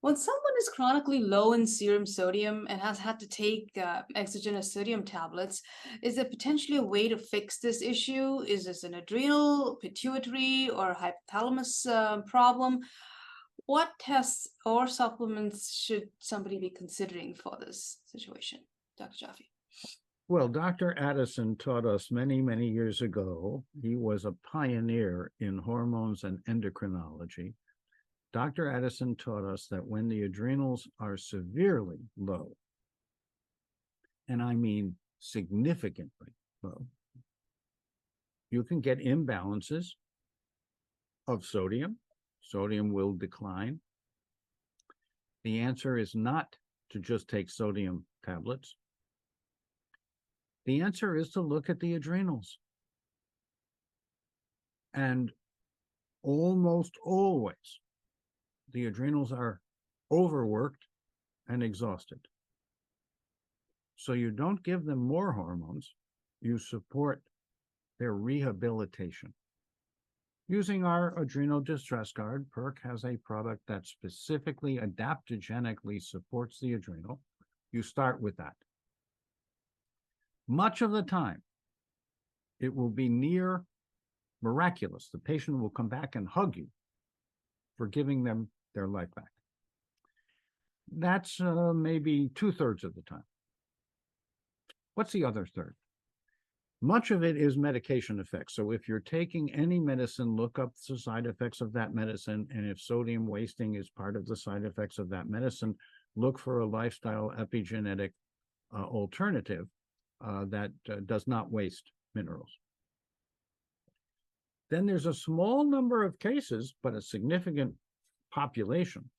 When someone is chronically low in serum sodium and has had to take exogenous sodium tablets, is there potentially a way to fix this issue? Is this an adrenal, pituitary, or hypothalamus problem? What tests or supplements should somebody be considering for this situation, Dr. Jaffe? Well, Dr. Addison taught us many, many years ago. He was a pioneer in hormones and endocrinology. Dr. Addison taught us that when the adrenals are severely low, and I mean significantly low, you can get imbalances of sodium. Sodium will decline. The answer is not to just take sodium tablets. The answer is to look at the adrenals. And almost always, the adrenals are overworked and exhausted. So you don't give them more hormones, you support their rehabilitation. Using our adrenal distress guard, PERQUE has a product that specifically adaptogenically supports the adrenal. You start with that. Much of the time, it will be near miraculous. The patient will come back and hug you for giving them their life back. That's maybe 2/3 of the time. What's the other third? Much of it is medication effects. So if you're taking any medicine, look up the side effects of that medicine. And if sodium wasting is part of the side effects of that medicine, look for a lifestyle epigenetic alternative that does not waste minerals. Then there's a small number of cases, but a significant population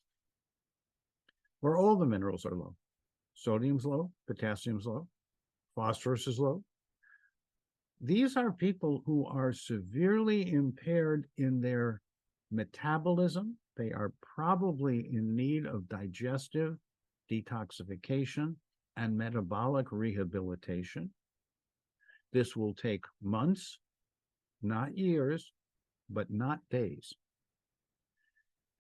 where all the minerals are low. Sodium's low, potassium's low, phosphorus is low. These are people who are severely impaired in their metabolism. They are probably in need of digestive detoxification and metabolic rehabilitation. This will take months, not years, but not days.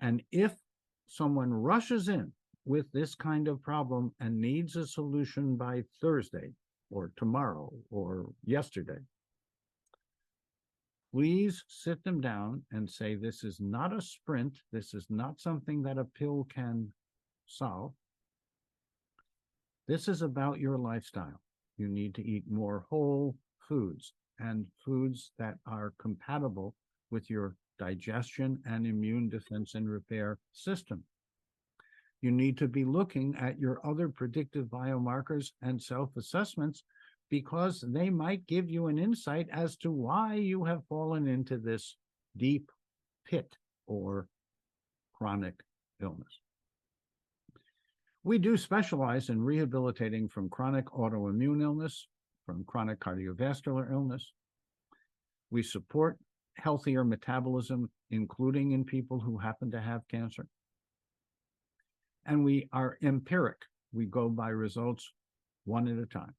And if someone rushes in with this kind of problem and needs a solution by Thursday or tomorrow or yesterday, please sit them down and say, this is not a sprint. This is not something that a pill can solve. This is about your lifestyle. You need to eat more whole foods and foods that are compatible with your digestion and immune defense and repair system. You need to be looking at your other predictive biomarkers and self-assessments because they might give you an insight as to why you have fallen into this deep pit or chronic illness. We do specialize in rehabilitating from chronic autoimmune illness, from chronic cardiovascular illness. We support healthier metabolism, including in people who happen to have cancer. And we are empiric. We go by results one at a time.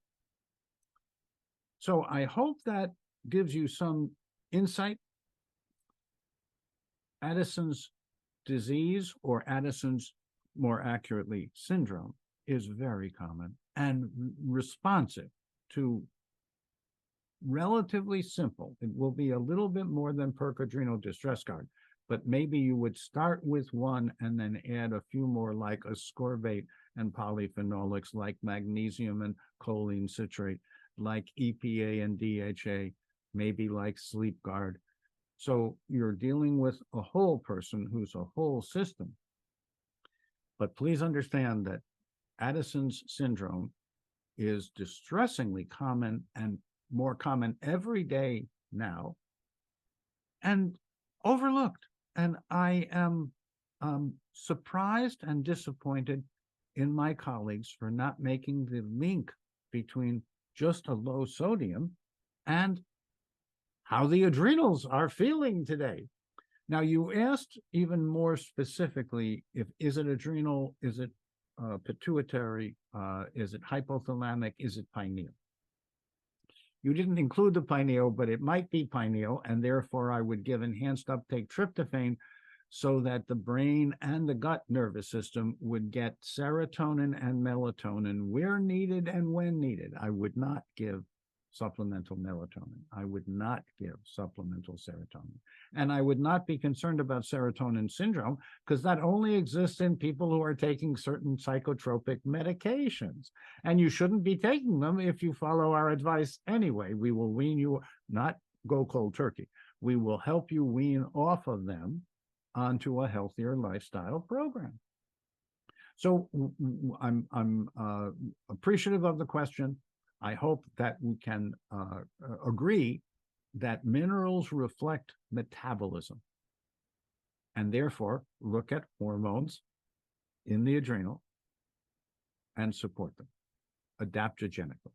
So I hope that gives you some insight. Addison's disease, or Addison's, more accurately, syndrome, is very common and responsive to relatively simple. It will be a little bit more than PERQUE adrenal distress guard, but maybe you would start with one and then add a few more like ascorbate and polyphenolics, like magnesium and choline citrate, like EPA and DHA, maybe like sleep guard. So you're dealing with a whole person who's a whole system. But please understand that Addison's syndrome is distressingly common and more common every day now and overlooked. And I am surprised and disappointed in my colleagues for not making the link between just a low sodium and how the adrenals are feeling today. Now, you asked even more specifically, is it adrenal, is it pituitary, is it hypothalamic, is it pineal? You didn't include the pineal, but it might be pineal, and therefore I would give enhanced uptake tryptophan so that the brain and the gut nervous system would get serotonin and melatonin where needed and when needed. I would not give supplemental melatonin. I would not give supplemental serotonin. And I would not be concerned about serotonin syndrome, because that only exists in people who are taking certain psychotropic medications. And you shouldn't be taking them if you follow our advice anyway. We will wean you, not go cold turkey. We will help you wean off of them onto a healthier lifestyle program. So I'm appreciative of the question. I hope that we can agree that minerals reflect metabolism, and therefore look at hormones in the adrenal and support them adaptogenically.